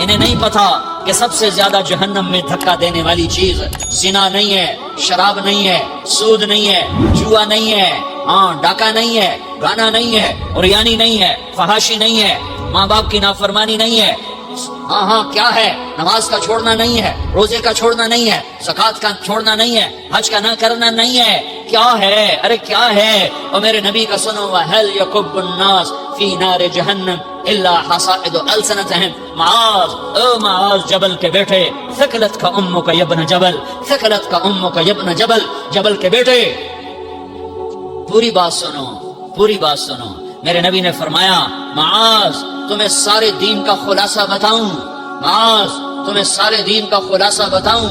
انہیں نہیں پتا کہ سب سے زیادہ جہنم میں دھکا دینے والی چیز زنا نہیں ہے، شراب نہیں ہے، سود نہیں ہے، جوا نہیں ہے، ڈاکہ نہیں ہے، گانا نہیں ہے، عریانی نہیں ہے، فحاشی نہیں ہے، ماں باپ کی نافرمانی نہیں ہے، کیا ہے، نماز کا چھوڑنا نہیں ہے، روزے کا چھوڑنا نہیں ہے، زکوٰۃ کا چھوڑنا نہیں ہے، حج کا نہ کرنا نہیں ہے، کیا ہے؟ ارے کیا ہے؟ اور میرے نبی کا سنو، وَهَلْ يَكُبُّ النَّاسُ فِي نَارِ جَهَنَّمَ إِلَّا حَصَائِدُ أَلْسِنَتِهِمْ معاذ جبل کے بیٹے، ثقلت کا امک یا ابن جبل، ثقلت کا امک یا ابن جبل، جبل کے بیٹے پوری بات سنو، پوری بات سنو۔ میرے نبی نے فرمایا، معاذ تمہیں سارے دین کا خلاصہ بتاؤں، معاذ تمہیں سارے دین کا خلاصہ بتاؤں،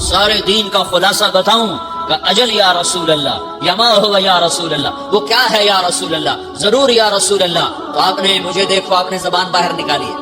سارے دین کا خلاصہ بتاؤں؟ کہ اجل یا رسول اللہ، یا ما ہوا یا رسول اللہ، وہ کیا ہے یا رسول اللہ؟ ضرور یا رسول اللہ۔ تو آپ نے مجھے دیکھو، آپ نے زبان باہر نکالی ہے،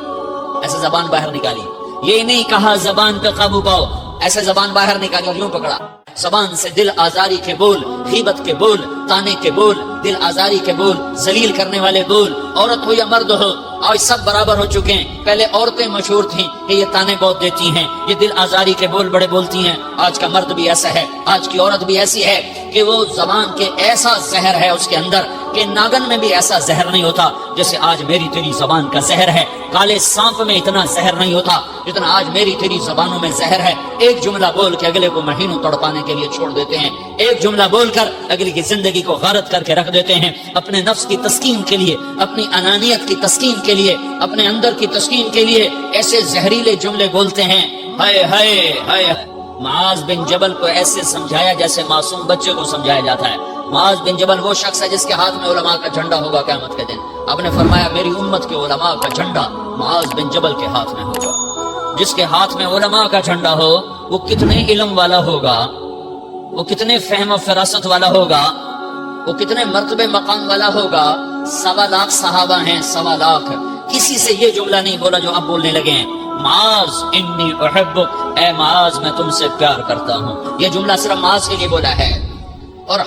ایسے زبان باہر نکالی، یہ نہیں کہا زبان پہ قابو پاؤ، ایسے زبان باہر نکالی اور یوں پکڑا۔ زبان سے دل آزاری کے بول، غیبت کے بول، تانے کے بول، دل آزاری کے بول، ذلیل کرنے والے بول، عورت ہو یا مرد ہو، آج سب برابر ہو چکے ہیں۔ پہلے عورتیں مشہور تھیں کہ یہ تانے بہت دیتی ہیں، یہ دل آزاری کے بول بڑے بولتی ہیں۔ آج کا مرد بھی ایسا ہے، آج کی عورت بھی ایسی ہے کہ وہ زبان کے ایسا زہر ہے اس کے اندر کہ ناگن میں بھی ایسا زہر نہیں ہوتا جیسے آج میری تیری زبان کا زہر ہے۔ کالے سانپ میں اتنا زہر نہیں ہوتا جتنا آج میری تیری زبانوں میں زہر ہے۔ ایک جملہ بول کے اگلے کو مہینوں تڑپانے کے لیے چھوڑ دیتے ہیں، ایک جملہ بول کر اگلے کی زندگی کو غارت کر کے رکھ دیتے ہیں، اپنے نفس کی تسکین کے لیے، اپنی انانیت کی تسکین کے لیے، اپنے اندر کی تسکین کے لیے ایسے زہریلے جملے بولتے ہیں۔ ہائے ہائے ہائے! معاذ بن جبل کو ایسے سمجھایا جیسے معصوم بچے کو سمجھایا جاتا ہے۔ معاذ بن جبل وہ شخص ہے جس کے ہاتھ میں علماء کا جھنڈا ہوگا قیامت کے دن۔ آپ نے فرمایا میری امت کے علماء کا جھنڈا معاذ بن جبل کے ہاتھ میں ہوگا۔ جس کے ہاتھ میں علماء کا جھنڈا ہو وہ کتنے علم والا ہوگا، وہ کتنے فہم و فراست والا ہوگا، وہ کتنے مرتبے مقام والا ہوگا۔ 1.25 لاکھ صحابہ ہیں، 1.25 لاکھ، کسی سے یہ جملہ نہیں بولا جو اب بولنے لگے ہیں، معاذ انی احبک، اے معاذ میں تم سے پیار کرتا ہوں۔ یہ جملہ صرف معاذ کے لیے بولا ہے۔ اور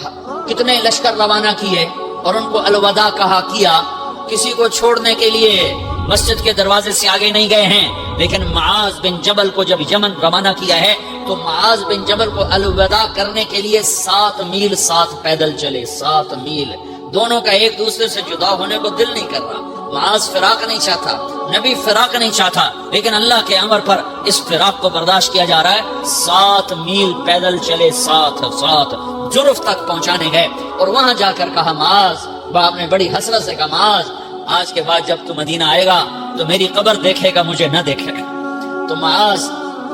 کتنے لشکر روانہ کیے اور ان کو الوداع کہا کیا، کسی کو چھوڑنے کے لیے مسجد کے دروازے سے آگے نہیں گئے ہیں، لیکن معاذ بن جبل کو جب یمن روانہ کیا ہے تو معاذ بن جبل کو الوداع کرنے کے لیے 7 میل 7 پیدل چلے، 7 میل۔ دونوں کا ایک دوسرے سے جدا ہونے کو دل نہیں کر رہا۔ معاذ فراق نہیں چاہتا، نبی فراق نہیں چاہتا، لیکن اللہ کے امر پر اس فراق کو برداشت کیا جا رہا ہے۔ 7 میل پیدل چلے، 7 جرف تک پہنچانے گئے اور وہاں جا کر کہا معاذ، باپ نے بڑی حسرت سے کہا معاذ آج کے بعد جب تو مدینہ آئے گا تو میری قبر دیکھے گا، مجھے نہ دیکھے گا۔ تو معاذ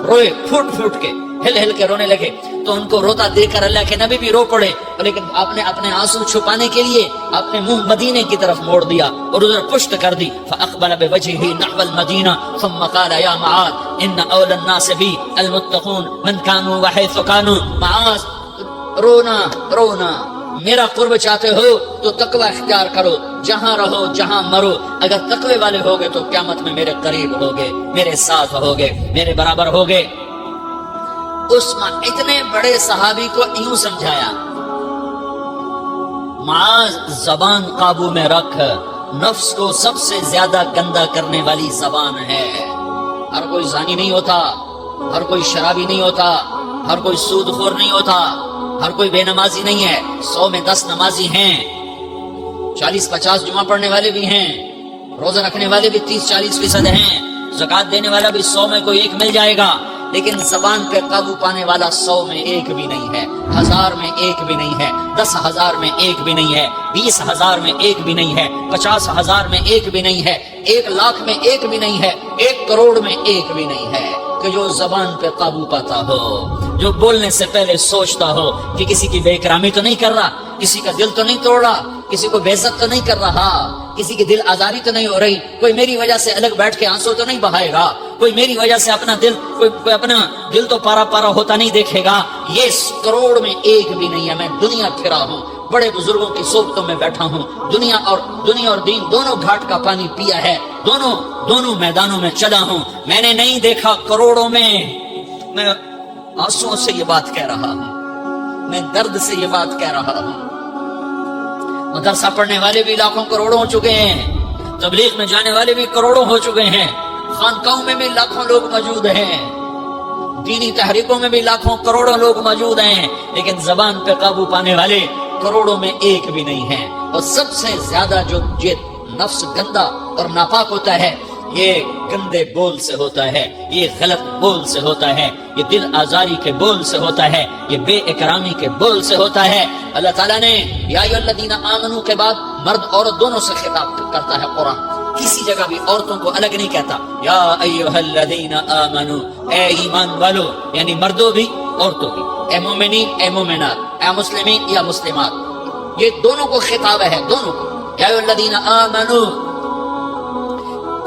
روئے، پھوٹ کے ہل کے رونے لگے۔ تو ان کو روتا دیکھ کر اللہ کے نبی بھی رو پڑے، لیکن آپ نے اپنے آنسو چھپانے کے لیے اپنے منہ مدینے کی طرف موڑ دیا اور ادھر پشت کر دی۔ فاقبل بوجهه نحو المدینہ ثم قال یا معاذ ان اولى الناس بی المتقون من كانوا وحيث كانوا۔ معاذ رونا، میرا قرب چاہتے ہو تو تقوی اختیار کرو، جہاں رہو جہاں مرو، اگر تقوی والے ہوگے تو قیامت میں میرے قریب ہوگے، میرے ساتھ ہوگے، میرے برابر ہوگے۔ اس اتنے بڑے صحابی کو یوں سمجھایا، معاذ زبان قابو میں رکھ، نفس کو سب سے زیادہ گندا کرنے والی زبان ہے۔ ہر کوئی زانی نہیں ہوتا، ہر کوئی شرابی نہیں ہوتا، ہر کوئی سود خور نہیں ہوتا، ہر کوئی بے نمازی نہیں ہے۔ 100 میں 10 نمازی ہیں، 40-50 جمعہ پڑھنے والے بھی ہیں، روزہ رکھنے والے بھی 30-40% ہیں، زکوٰۃ دینے والا بھی 100 میں کوئی ایک مل جائے گا، لیکن زبان پہ قابو پانے والا 100 میں ایک بھی نہیں ہے، 1000 میں ایک بھی نہیں ہے، 10,000 میں ایک بھی نہیں ہے، 20,000 میں ایک بھی نہیں ہے، 50,000 میں ایک بھی نہیں ہے، 1 لاکھ میں ایک بھی نہیں ہے، 1 کروڑ میں ایک بھی نہیں ہے کہ جو زبان پہ قابو پاتا ہو، جو بولنے سے پہلے سوچتا ہو کہ کسی کی بے اکرامی تو نہیں کر رہا، کسی کا دل تو نہیں توڑ رہا، کسی کو بے عزت تو نہیں کر رہا، کسی کی دل آزاری تو نہیں ہو رہی، کوئی میری وجہ سے الگ بیٹھ کے آنسو تو نہیں بہائے گا، کوئی میری وجہ سے اپنا دل کوئی اپنا دل تو پارا ہوتا نہیں دیکھے گا۔ یہ 1 کروڑ میں ایک بھی نہیں ہے۔ میں دنیا پھرا ہوں، بڑے بزرگوں کی صحبتوں میں بیٹھا ہوں، دنیا اور دین دونوں گھاٹ کا پانی پیا ہے، دونوں میدانوں میں چلا ہوں، میں نے نہیں دیکھا کروڑوں میں۔ میں آنسوؤں سے یہ بات کہہ رہا ہوں، میں درد سے یہ بات کہہ رہا ہوں۔ مدرسہ پڑھنے والے بھی لاکھوں کروڑوں ہو چکے ہیں، تبلیغ میں جانے والے بھی کروڑوں ہو چکے ہیں، خانقاہوں میں بھی لاکھوں لوگ موجود ہیں، دینی تحریکوں میں بھی لاکھوں کروڑوں لوگ موجود ہیں، لیکن زبان پہ قابو پانے والے کروڑوں میں ایک بھی نہیں ہیں۔ اور سب سے زیادہ جو یہ نفس گندا اور ناپاک ہوتا ہے، یہ گندے بول سے ہوتا ہے، یہ غلط بول سے ہوتا ہے، یہ دل آزاری کے بول سے ہوتا ہے، یہ بے اکرامی کے بول سے ہوتا ہے۔ اللہ تعالیٰ نے یا ایھا الذین آمنو کے بعد مرد عورت دونوں سے خطاب کرتا ہے قرآن، کسی جگہ بھی عورتوں کو الگ نہیں کہتا۔ یا ایھا الذین آمنو، اے ایمان والو، یعنی مردوں بھی عورتوں بھی، اے مومنین اے مومنات، اے مسلمین یا مسلمات، یہ دونوں کو خطاب ہے، دونوں کو۔ یا ایھا الذین آمنو،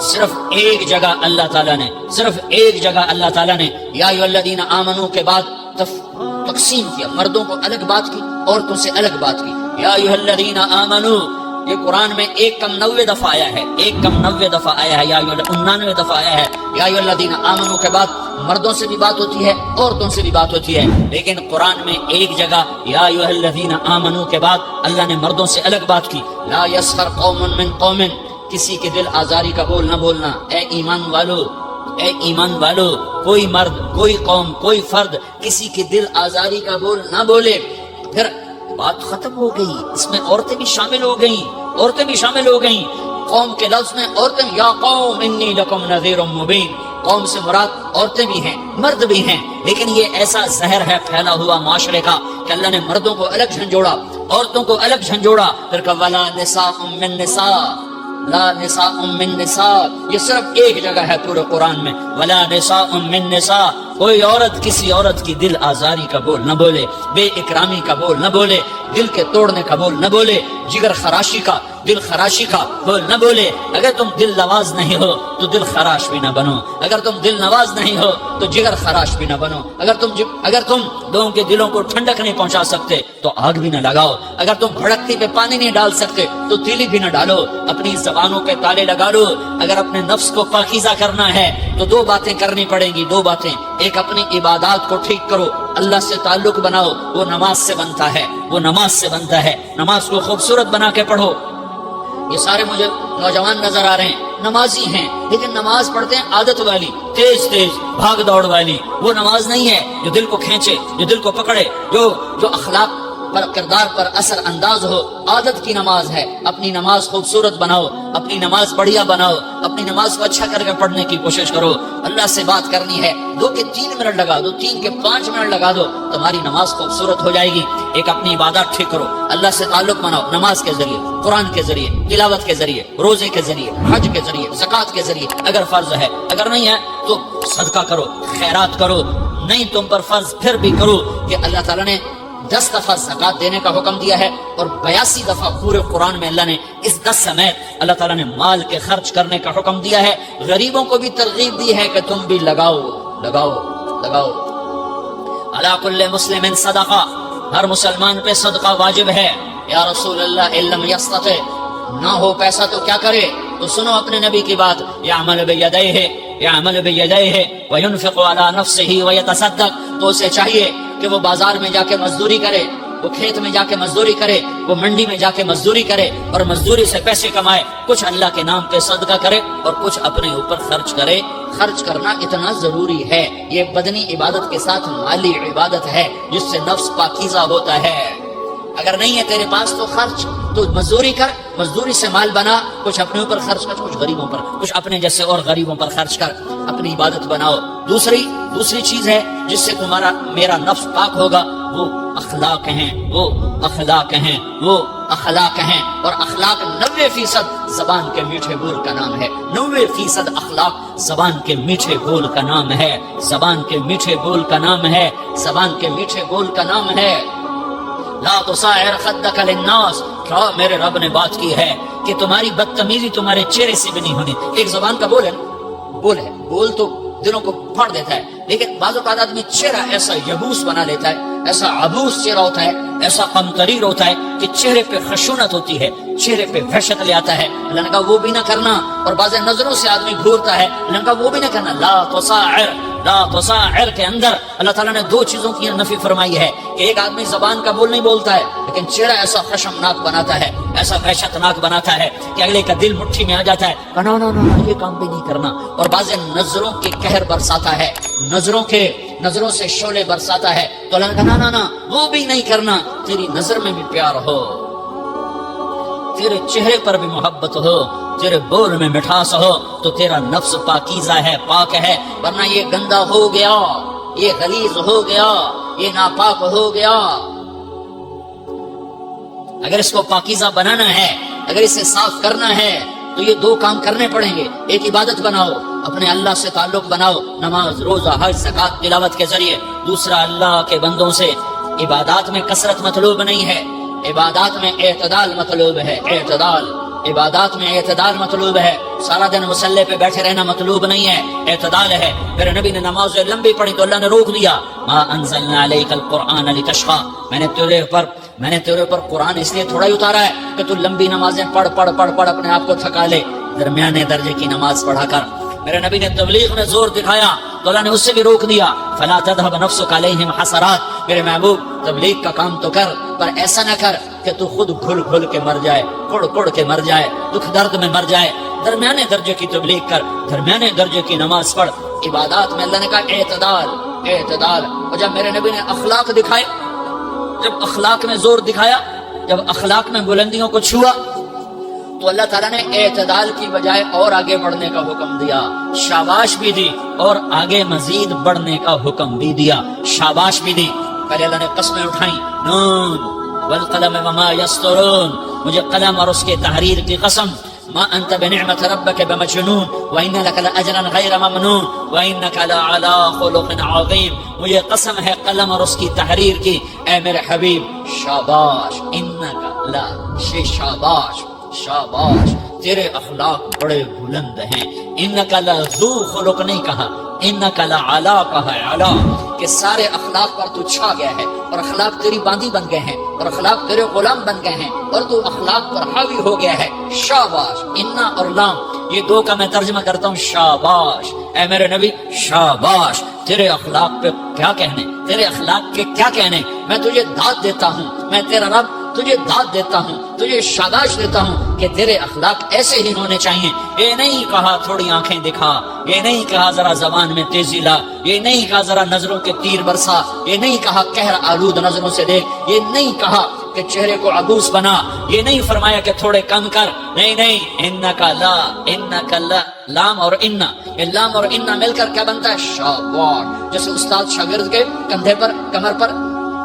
صرف ایک جگہ اللہ تعالیٰ نے، صرف ایک جگہ اللہ تعالیٰ نے یا ایھا الذین آمنو کے بعد تقسیم کیا، مردوں کو الگ بات کی، عورتوں سے الگ بات کی۔ یا ایھا الذین آمنو یہ قرآن میں 190 دفعہ آیا ہے، 190 دفعہ آیا ہے، یا 99 دفعہ آیا ہے۔ یا ایھا الذین آمنو کے بعد مردوں سے بھی بات ہوتی ہے، عورتوں سے بھی بات ہوتی ہے، لیکن قرآن میں ایک جگہ یا ایھا الذین آمنو کے بعد اللہ نے مردوں سے الگ بات کی۔ لا یسخر قوم من قوم، کسی کے دل آزاری کا بول نہ بولنا۔ اے ایمان والو، اے ایمان والو، کوئی مرد، کوئی قوم، کوئی فرد کسی کے دل آزاری کا بول نہ بولے۔ پھر بات ختم ہو گئی، اس میں عورتیں بھی شامل ہو گئیں، عورتیں بھی شامل ہو گئیں۔ قوم کے لفظ میں عورتیں، یا قوم انی لکم نذیر مبین، قوم سے مراد عورتیں بھی ہیں، مرد بھی ہیں، لیکن یہ ایسا زہر ہے پھیلا ہوا معاشرے کا کہ اللہ نے مردوں کو الگ جھنجھوڑا، عورتوں کو الگ جھنجھوڑا، پھر کہ ولا نساء من نساء، لا نساء من نساء، یہ صرف ایک جگہ ہے پورے قرآن میں، ولا نساء من نساء، کوئی عورت کسی عورت کی دل آزاری کا بول نہ بولے، بے اکرامی کا بول نہ بولے، دل کے توڑنے کا بول نہ بولے، جگر خراشی کا، دل خراشی کا بول نہ بولے۔ اگر تم دل نواز نہیں ہو تو دل خراش بھی نہ بنو، اگر تم دل نواز نہیں ہو تو جگر خراش بھی نہ بنو، اگر تم لوگوں کے دلوں کو ٹھنڈک نہیں پہنچا سکتے تو آگ بھی نہ لگاؤ، اگر تم بھڑکتی پہ پانی نہیں ڈال سکتے تو تیلی بھی نہ ڈالو، اپنی زبانوں کے تالے لگا لو۔ اگر اپنے نفس کو پاکیزہ کرنا ہے تو دو باتیں کرنی پڑیں گی، دو باتیں۔ ایک، اپنی عبادات کو ٹھیک کرو، اللہ سے تعلق بناؤ، وہ نماز سے بنتا ہے، وہ نماز سے بنتا ہے، نماز کو خوبصورت بنا کے پڑھو۔ یہ سارے مجھے نوجوان نظر آ رہے ہیں، نمازی ہیں، لیکن نماز پڑھتے ہیں عادت والی، تیز تیز بھاگ دوڑ والی، وہ نماز نہیں ہے جو دل کو کھینچے، جو دل کو پکڑے، جو اخلاق پر، کردار پر اثر انداز ہو۔ عادت کی نماز ہے، اپنی نماز خوبصورت بناؤ، اپنی نماز بڑھیا بناؤ، اپنی نماز کو اچھا کر کے پڑھنے کی کوشش کرو۔ اللہ سے بات کرنی ہے، 2 کے 3 منٹ لگا دو، 3 کے 5 منٹ لگا دو، تمہاری نماز خوبصورت ہو جائے گی۔ ایک، اپنی عبادات ٹھیک کرو، اللہ سے تعلق بناؤ، نماز کے ذریعے، قرآن کے ذریعے، تلاوت کے ذریعے، روزے کے ذریعے، حج کے ذریعے، زکوٰۃ کے ذریعے، اگر فرض ہے، اگر نہیں ہے تو صدقہ کرو، خیرات کرو، نہیں تم پر فرض پھر بھی کرو کہ اللہ تعالیٰ نے 10 دفعہ زکوٰۃ دینے کا حکم دیا ہے، اور 82 دفعہ پورے قرآن میں اللہ نے اس 10 سمیت اللہ تعالیٰ نے مال کے خرچ کرنے کا حکم دیا ہے۔ غریبوں کو بھی ترغیب دی ہے کہ تم بھی لگاؤ لگاؤ لگاؤ۔ علی کل مسلم صدقہ، ہر مسلمان پہ صدقہ واجب ہے۔ یا رسول اللہ ان لم یستطع، نہ ہو پیسہ تو کیا کرے؟ تو سنو اپنے نبی کی بات، یعمل بیدیہ، یعمل بیدیہ وینفق علی نفسہ ویتصدق، تو اسے چاہیے کہ وہ بازار میں جا کے مزدوری کرے، وہ کھیت میں جا کے مزدوری کرے، وہ منڈی میں جا کے مزدوری کرے، اور مزدوری سے پیسے کمائے، کچھ اللہ کے نام پہ صدقہ کرے اور کچھ اپنے اوپر خرچ کرے۔ خرچ کرنا اتنا ضروری ہے، یہ بدنی عبادت کے ساتھ مالی عبادت ہے جس سے نفس پاکیزہ ہوتا ہے۔ اگر نہیں ہے تیرے پاس تو خرچ، تو مزدوری کر، مزدوری سے مال بنا، کچھ اپنے اوپر خرچ کر، کچھ غریبوں پر، کچھ اپنے جیسے اور غریبوں پر خرچ کر، اپنی عبادت بناؤ۔ دوسری چیز ہے جس سے تمہارا میرا نفس پاک ہوگا، وہ اخلاق ہیں، وہ اخلاق ہیں، وہ اخلاق ہیں، اور اخلاق 90% زبان کے میٹھے بول کا نام ہے۔ 90% اخلاق زبان کے میٹھے بول کا نام ہے، زبان کے میٹھے بول کا نام ہے، زبان کے میٹھے بول کا نام ہے۔ لا تصاعر خدک للناس، کیا میرے رب نے بات کی ہے کہ تمہاری بدتمیزی تمہارے چہرے سے بھی نہیں ہونی۔ ایک زبان کا بول ہے، بول تو دلوں کو پھاڑ دیتا ہے، لیکن بعض اوقات آدمی چہرہ ایسا یبوس بنا لیتا ہے، ایسا عبوس چہرہ ہوتا ہے، ایسا قمطریر ہوتا ہے کہ چہرے پہ خشونت ہوتی ہے، چہرے پہ وحشت لے آتا ہے۔ اللہ نے کہا وہ بھی نہ کرنا، اور بعض نظروں سے آدمی گھورتا ہے، اللہ نے کہا وہ بھی نہ کرنا۔ لا تصاعر، لا تصاعر کے اندر اللہ تعالیٰ نے 2 چیزوں کی نفی فرمائی ہے کہ ایک آدمی زبان کا بول نہیں بولتا ہے، لیکن چہرہ ایسا خشمناک بناتا ہے، ایسا وحشتناک بناتا ہے کہ اگلے کا دل مٹھی میں آ جاتا ہے، نا نا نا یہ کام بھی نہیں کرنا. اور بعض نظروں کے قہر برساتا ہے، نظروں سے شعلے برساتا ہے، تو اللہ نے کہا نا نا وہ بھی نہیں کرنا. تیری نظر میں بھی پیار ہو، تیرے چہرے پر بھی محبت ہو، تیرے بول میں مٹھاس ہو، تو تیرا نفس پاکیزہ ہے، پاک ہے. ورنہ یہ گندا ہو گیا، یہ غلیظ ہو گیا، یہ ناپاک ہو گیا. اگر اس کو پاکیزہ بنانا ہے، اگر اسے صاف کرنا ہے، تو یہ دو کام کرنے پڑیں گے. ایک عبادت بناؤ، اپنے اللہ سے تعلق بناؤ، نماز، روزہ، حج، زکوٰۃ، تلاوت کے ذریعے. دوسرا اللہ کے بندوں سے عبادات میں کثرت مطلوب نہیں ہے، عبادات میں اعتدال مطلوب ہے. عبادات میں اعتدال مطلوب ہے. سارا دن مصلی پہ بیٹھے رہنا مطلوب نہیں ہے، اعتدال ہے. میرے نبی نے نماز لمبی پڑھی تو اللہ نے روک دیا، ما انزلنا علیک القرآن لتشقی، میں نے تیرے پر قرآن اس لیے تھوڑا ہی اتارا ہے کہ تو لمبی نمازیں پڑھ اپنے آپ کو تھکا لے. درمیانے درجے کی نماز پڑھا کر. میرے نبی نے تبلیغ میں زور دکھایا تو اللہ نے اس سے بھی روک دیا، فلا تذهب نفسك عليهم حسرات، میرے محبوب تبلیغ کا کام تو کر، پر ایسا نہ کر کہ تو خود گھل کے مر جائے، کڑ کے مر جائے، دکھ درد میں مر جائے. درمیانے درجے کی تبلیغ کر، درمیانے درجے کی نماز پڑھ. عبادات میں اللہ نے کہا اعتدال. اور جب میرے نبی نے اخلاق دکھائے، جب اخلاق میں زور دکھایا، جب اخلاق میں بلندیوں کو چھوا، تو اللہ تعالیٰ نے اعتدال کی بجائے اور آگے بڑھنے کا حکم دیا، شاباش بھی دی، اور آگے مزید بڑھنے کا حکم بھی دیا، شاباش بھی دی. پہلے اللہ نے قسمیں اٹھائیں، نون والقلم وما یسطرون، مجھے قلم اور اس کے تحریر کی قسم، ما انت بنعمت ربک بمجنون وان لک لاجرا غیر ممنون وانک لعلی خلق عظیم. مجھے قسم ہے قلم اور اس کی تحریر کی، اے میرے حبیب شاباش، انک لا شاباش، تیرے اخلاق بڑے بلند ہیں. انک لذو خلق نہیں کہا، انک لعلی کہا، علا، کہ سارے اخلاق پر تو چھا گیا ہے، اور اخلاق تیری باندی بن گئے ہیں، اور اخلاق تیرے غلام بن گئے ہیں، اور تو اخلاق پر حاوی ہو گیا ہے. شاباش، انا اور لام یہ دو کا میں ترجمہ کرتا ہوں شاباش. اے میرے نبی شاباش، تیرے اخلاق پہ کیا کہنے، تیرے اخلاق کے کیا کہنے. میں تجھے داد دیتا ہوں، میں تیرا رب تجھے داد دیتا ہوں، تجھے شاباش دیتا ہوں کہ تیرے اخلاق ایسے ہی ہونے چاہیے. یہ نہیں کہا تھوڑی آنکھیں دکھا، یہ نہیں کہا ذرا زبان میں تیزی لا، یہ نہیں کہا ذرا نظروں کے تیر برسا، یہ نہیں کہا قہر آلود نظروں سے دیکھ، یہ نہیں کہا کہ چہرے کو عبوس بنا، یہ نہیں فرمایا کہ تھوڑے کم کر. نہیں، انکا لا، لام اور انا، یہ لام اور انا مل کر کیا بنتا ہے؟ شاباش. جیسے استاد شاگرد کے کندھے پر، کمر پر،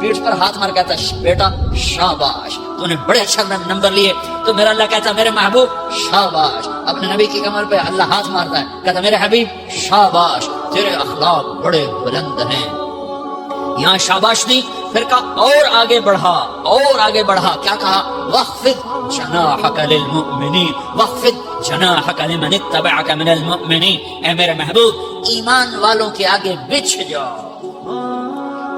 پیٹھ پر ہاتھ مار کہتا ہے بیٹا شاباش، تو نے بڑے اچھا نمبر لیے. تو میرا اللہ کہتا ہے میرے محبوب شاباش. اپنے نبی کی کمر پہ اللہ ہاتھ مارتا ہے، کہتا میرے حبیب شاباش، تیرے اخلاق بڑے بلند ہیں. یہاں شاباش نہیں، پھر کہا اور آگے بڑھا. کیا کہا؟ وخفض جناحک للمؤمنین، وخفض جناحک لمن اتبعک من المؤمنین. اے میرے محبوب ایمان والوں کے آگے بچھ جاؤ،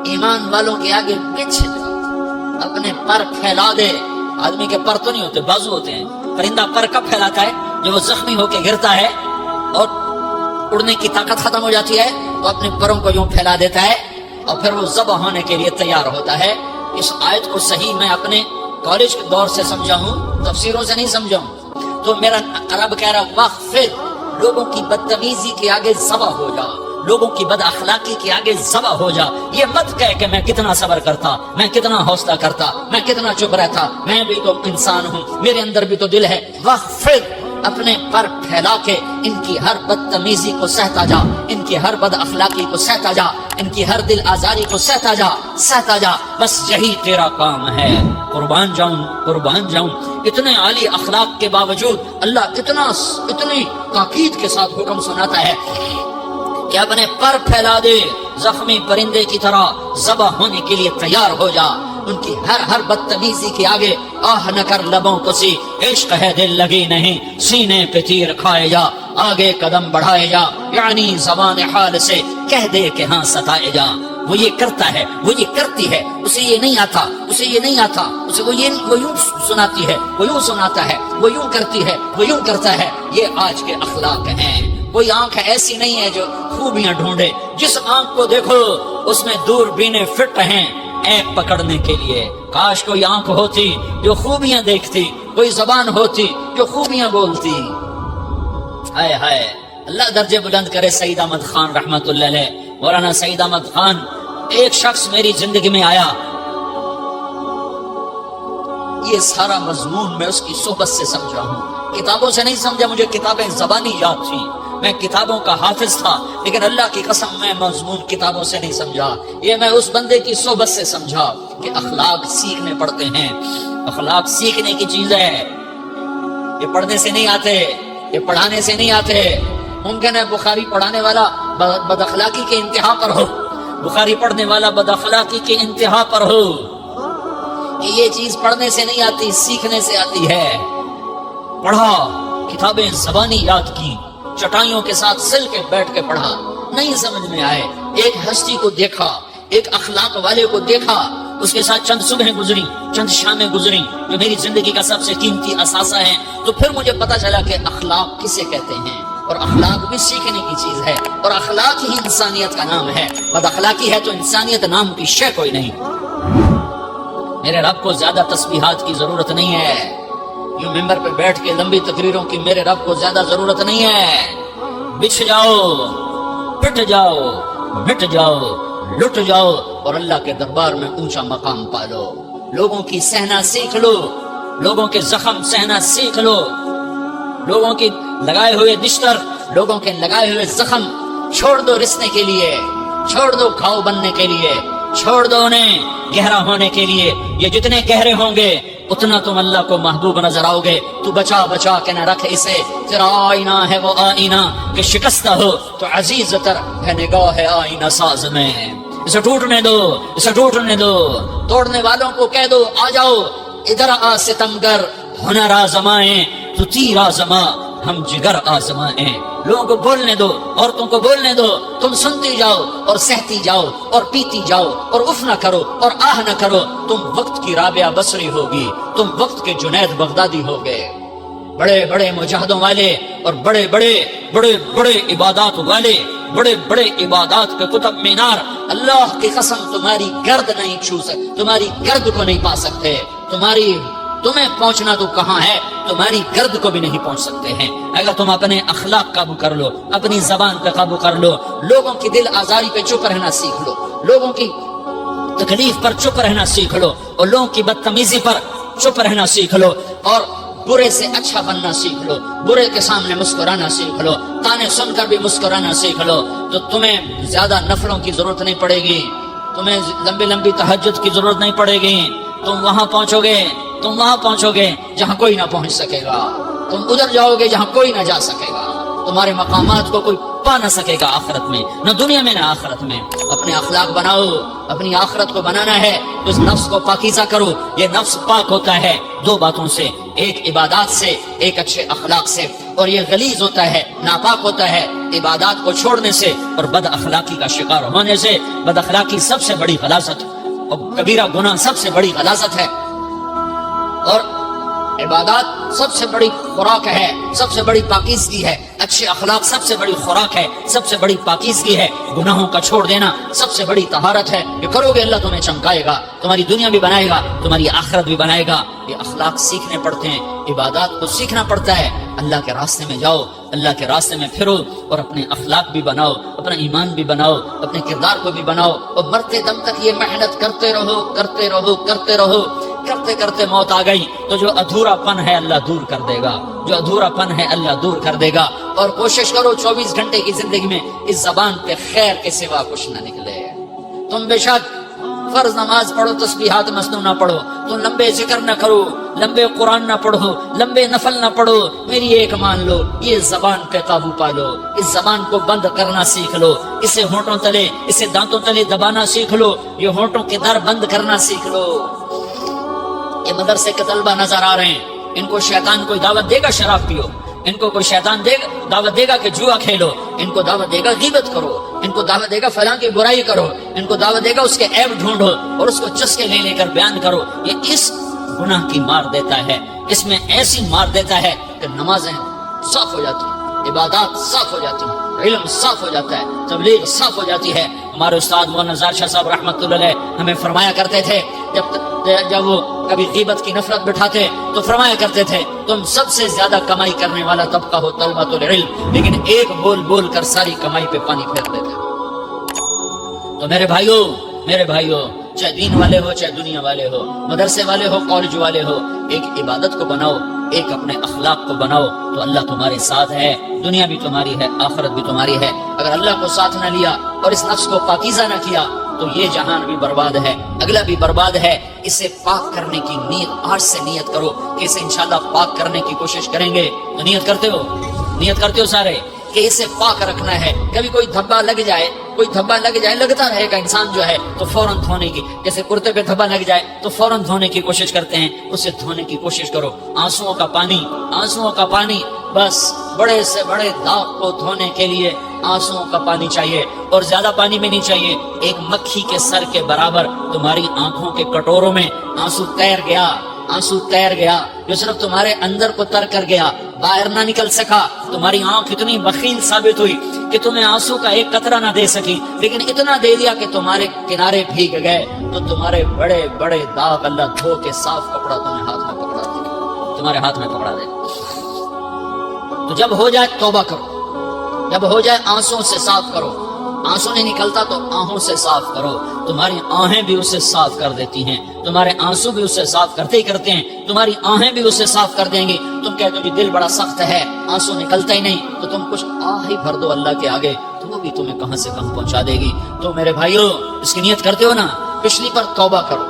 ایمان والوں کے آگے بچھ جاؤ، اپنے پر پھیلا دے. آدمی کے پر تو نہیں ہوتے، بازو ہوتے ہیں. پرندہ پر کب پھیلاتا ہے؟ جب وہ زخمی ہو کے گرتا ہے اور اڑنے کی طاقت ختم ہو جاتی ہے تو اپنے پروں کو یوں پھیلا دیتا ہے اور پھر وہ ذبح ہونے کے لیے تیار ہوتا ہے. اس آیت کو صحیح میں اپنے کالج کے دور سے سمجھا ہوں، تفسیروں سے نہیں سمجھا ہوں. تو میرا رب کہہ رہا وقفر، لوگوں کی بدتمیزی کے آگے ذبح ہو جا، لوگوں کی بد اخلاقی کے آگے ذبح ہو جا. یہ مت کہہ کہ میں کتنا صبر کرتا، میں کتنا حوصلہ کرتا، میں کتنا چپ رہتا، میں بھی تو انسان ہوں، میرے اندر بھی تو دل ہے. وقفر، اپنے پر پھیلا کے ان کی ہر بدتمیزی کو سہتا جا، ان کی ہر بد اخلاقی کو سہتا جا، ان کی ہر دل آزاری کو سہتا جا. بس یہی تیرا کام ہے. قربان جاؤں. اتنے عالی اخلاق کے باوجود اللہ اتنی تاکید کے ساتھ حکم سناتا ہے کہ اپنے پر پھیلا دے، زخمی پرندے کی طرح ذبح ہونے کے لیے تیار ہو جا. ان کی ہر بدتمیزی کے آگے آہ نہ کر لبوں کو سی، عشق ہے دل لگی نہیں، سینے پہ تیر کھائے جا، آگے قدم بڑھائے جا، یعنی زبان حال سے کہہ دے کہ ہاں ستائے جا. وہ یہ کرتا ہے، وہ یہ کرتی ہے، اسے یہ نہیں آتا، اسے وہ یوں سناتی ہے، وہ یوں سناتا ہے، وہ یوں کرتی ہے، وہ یوں کرتا ہے. یہ آج کے اخلاق ہیں. کوئی آنکھ ایسی نہیں ہے جو خوبیاں ڈھونڈے. جس آنکھ کو دیکھو اس میں دوربینیں فٹ ہیں. ایک پکڑنے کے لیے. کاش کوئی آنکھ ہوتی جو خوبیاں دیکھتی, کوئی زبان ہوتی جو خوبیاں بولتی. ہائے ہائے, اللہ درجے بلند کرے سعید احمد خان رحمت اللہ علیہ. مولانا سعید احمد خان, ایک شخص میری زندگی میں آیا, یہ سارا مضمون میں اس کی صحبت سے سمجھا ہوں, کتابوں سے نہیں سمجھا. مجھے کتابیں زبانی یاد تھیں, میں کتابوں کا حافظ تھا, لیکن اللہ کی قسم میں مضمون کتابوں سے نہیں سمجھا. یہ میں اس بندے کی صحبت سے سمجھا کہ اخلاق سیکھنے پڑتے ہیں. اخلاق سیکھنے کی چیز ہے, یہ پڑھنے سے نہیں آتے, یہ پڑھانے سے نہیں آتے. ممکن ہے بخاری پڑھانے والا بد اخلاقی کے انتہا پر ہو, بخاری پڑھنے والا بد اخلاقی کے انتہا پر ہو, کہ یہ چیز پڑھنے سے نہیں آتی, سیکھنے سے آتی ہے. پڑھا, کتابیں زبانی یاد کی, چٹائیوں کے ساتھ سل کے بیٹھ کے پڑھا, نہیں سمجھ میں آئے, ایک ہستی کو دیکھا, ایک اخلاق والے کو دیکھا, اس کے ساتھ چند صبحیں گزری, چند شامیں گزری جو میری زندگی کا سب سے قیمتی اثاثہ ہیں. تو پھر مجھے پتا چلا کہ اخلاق کسے کہتے ہیں, اور اخلاق بھی سیکھنے کی چیز ہے, اور اخلاق ہی انسانیت کا نام ہے. بد اخلاقی ہے تو انسانیت نام کی شے کوئی نہیں. میرے رب کو زیادہ تسبیحات کی ضرورت نہیں ہے, یوں ممبر پہ بیٹھ کے لمبی تقریروں کی میرے رب کو زیادہ ضرورت نہیں ہے. بچھ جاؤ, پٹ جاؤ, مٹ جاؤ, لٹ جاؤ, اور اللہ کے دربار میں اونچا مقام پالو. لوگوں کی سہنا سیکھ لو, لوگوں کے زخم سہنا سیکھ لو, لوگوں کے لگائے ہوئے بستر, لوگوں کے لگائے ہوئے زخم چھوڑ دو رسنے کے لیے, چھوڑ دو گھاؤ بننے کے لیے, چھوڑ دو انہیں گہرا ہونے کے لیے. یہ جتنے گہرے ہوں گے اتنا تم اللہ کو محبوب نظر آؤ گے. تو بچا بچا کے نہ رکھ اسے, تیرا آئینہ ہے وہ آئینہ کہ شکستہ ہو تو عزیز تر ہے نگاہ ہے آئینہ ساز میں. اسے ٹوٹنے دو, اسے ٹوٹنے دو. توڑنے والوں کو کہہ دو آ جاؤ ادھر آ ستمگر, ہنر آزمائیں تو تیر آزما, ہم جگر آزمائیں. لوگوں کو بولنے دو, عورتوں کو بولنے دو, تم سنتی جاؤ اور سہتی جاؤ اور پیتی جاؤ اور اف نہ کرو اور آہ نہ کرو. تم وقت کی رابعہ بصری ہوگی, تم وقت کے جنید بغدادی ہوگے. بڑے بڑے مجاہدوں والے اور بڑے بڑے بڑے بڑے عبادات والے, بڑے بڑے عبادات کے قطب مینار, اللہ کی قسم تمہاری گرد نہیں چھو سکتے, تمہاری گرد کو نہیں پا سکتے. تمہیں پہنچنا تو کہاں ہے, تمہاری گرد کو بھی نہیں پہنچ سکتے ہیں. اگر تم اپنے اخلاق قابو کر لو, اپنی زبان پہ قابو کر لو, لوگوں کی دل آزاری پہ چپ رہنا سیکھ لو, لوگوں کی تکلیف پر چپ رہنا سیکھ لو, اور لوگوں کی بدتمیزی پر چپ رہنا سیکھ لو, اور برے سے اچھا بننا سیکھ لو, برے کے سامنے مسکرانا سیکھ لو, تانے سن کر بھی مسکرانا سیکھ لو, تو تمہیں زیادہ نفلوں کی ضرورت نہیں پڑے گی, تمہیں لمبی لمبی تہجد کی ضرورت نہیں پڑے گی. تم وہاں پہنچو گے, تم وہاں پہنچو گے جہاں کوئی نہ پہنچ سکے گا, تم ادھر جاؤ گے جہاں کوئی نہ جا سکے گا, تمہارے مقامات کو کوئی پا نہ سکے گا آخرت میں, نہ دنیا میں نہ آخرت میں. اپنے اخلاق بناؤ, اپنی آخرت کو بنانا ہے تو اس نفس کو پاکیزہ کرو. یہ نفس پاک ہوتا ہے دو باتوں سے, ایک عبادات سے, ایک اچھے اخلاق سے, اور یہ غلیظ ہوتا ہے, ناپاک ہوتا ہے عبادات کو چھوڑنے سے اور بد اخلاقی کا شکار ہونے سے. بد اخلاقی سب سے بڑی غلاظت اور کبیرہ گناہ سب سے بڑی غلاظت ہے, اور عبادات سب سے بڑی خوراک ہے, سب سے بڑی پاکیزگی ہے. اچھے اخلاق سب سے بڑی خوراک ہے, سب سے بڑی پاکیزگی ہے. گناہوں کا چھوڑ دینا سب سے بڑی طہارت ہے. یہ کرو گے اللہ تمہیں چمکائے گا, تمہاری دنیا بھی بنائے گا, تمہاری آخرت بھی بنائے گا. یہ اخلاق سیکھنے پڑتے ہیں, عبادات کو سیکھنا پڑتا ہے. اللہ کے راستے میں جاؤ, اللہ کے راستے میں پھرو, اور اپنے اخلاق بھی بناؤ, اپنا ایمان بھی بناؤ, اپنے کردار کو بھی بناؤ, اور مرتے دم تک یہ محنت کرتے رہو, کرتے رہو, کرتے رہو. کرتے کرتے موت آ گئی تو جو ادھورا پن ہے اللہ دور کر دے گا, جو ادھورا پن ہے اللہ دور کر دے گا. اور کوشش کرو 24 گھنٹے کی زندگی میں اس زبان پہ خیر کے سوا کچھ نہ نکلے. تم بے شک فرض نماز پڑھو, تسبیحات مسنون نہ پڑھو, تم لمبے ذکر نہ کرو, لمبے قرآن نہ پڑھو, لمبے نفل نہ پڑھو. میری ایک مان لو, یہ زبان پہ قابو پا لو, اس زبان کو بند کرنا سیکھ لو, اسے ہونٹوں تلے, اسے دانتوں تلے دبانا سیکھ لو, یہ ہونٹوں کے در بند کرنا سیکھ لو. یہ مدرسے کے طلبہ نظر آ رہے ہیں, ان کو شیطان کوئی دعوت دے گا شراب پیو, ان کو کوئی شیطان دعوت دے گا کہ جوا کھیلو, ان کو دعوت دے گا غیبت کرو, ان کو دعوت دے گا فلاں کی برائی کرو, ان کو دعوت دے گا اس کے عیب ڈھونڈو اور اس کو چسکے لے لے کر بیان کرو. یہ اس گناہ کی مار دیتا ہے, اس میں ایسی مار دیتا ہے کہ نمازیں صاف ہو جاتی ہیں, عبادات صاف ہو جاتی ہیں, علم صاف ہو جاتا ہے، تبلیغ صاف ہو جاتی ہے۔ ہمارے استاد مولانا زار شاہ صاحب رحمۃ اللہ علیہ ہمیں فرمایا کرتے تھے، جب وہ کبھی غیبت کی نفرت بٹھاتے تو فرمایا کرتے تھے تم سب سے زیادہ کمائی کرنے والا طبقہ ہو طلبۃ العلم، لیکن ایک بول بول کر ساری کمائی پہ پانی پھیر دیتے۔ تو میرے بھائیوں چاہے دین والے ہو چاہے دنیا والے ہو، مدرسے والے ہو کالج والے ہو، ایک عبادت کو بناؤ، ایک اپنے اخلاق کو بناؤ، تو اللہ تمہارے ساتھ ہے، دنیا بھی تمہاری ہے، آخرت بھی تمہاری ہے۔ اگر اللہ کو ساتھ نہ لیا اور اس نفس کو پاکیزہ نہ کیا تو یہ جہان بھی برباد ہے، اگلا بھی برباد ہے۔ اسے پاک کرنے کی نیت آج سے نیت کرو کہ اسے انشاءاللہ پاک کرنے کی کوشش کریں گے۔ تو نیت کرتے ہو سارے کہ اسے پاک رکھنا ہے۔ کبھی کوئی دھبا لگ جائے لگتا رہے گا، انسان جو ہے تو فوراً دھونے کی، جیسے کرتے پہ دھبا لگ جائے تو فوراً دھونے کی کوشش کرتے ہیں، اسے دھونے کی کوشش کرو۔ آنسوؤں کا پانی بس بڑے سے بڑے داغ کو دھونے کے لیے آنسوؤں کا پانی چاہیے، اور زیادہ پانی بھی نہیں چاہیے۔ ایک مکھی کے سر کے برابر تمہاری آنکھوں کے کٹوروں میں آنسو تیر گیا جو صرف تمہارے اندر کو تر کر گیا، باہر نہ نکل سکا۔ تمہاری آنکھ اتنی بخیل ثابت ہوئی کہ تمہیں آنسو کا ایک قطرہ نہ دے سکی، لیکن اتنا دے دیا کہ تمہارے کنارے بھیگ گئے۔ تو تمہارے بڑے بڑے داغ اللہ دھو کے صاف کپڑا تمہیں تمہارے ہاتھ میں پکڑا دے۔ تو جب ہو جائے توبہ کرو، جب ہو جائے آنسوں سے صاف کرو۔ آنسو نہیں نکلتا تو آہوں سے صاف کرو، تمہاری آہیں بھی اسے صاف کر دیتی ہیں، تمہارے آنسو بھی اسے صاف کرتے ہی کرتے ہیں، تمہاری آہیں بھی اسے صاف کر دیں گی۔ تم کہتے ہو کہ دل بڑا سخت ہے، آنسو نکلتا ہی نہیں، تو تم کچھ آہ ہی بھر دو اللہ کے آگے، تو وہ بھی تمہیں کہاں سے کہاں پہنچا دے گی۔ تو میرے بھائیو اس کی نیت کرتے ہو نا، پچھلی پر توبہ کرو،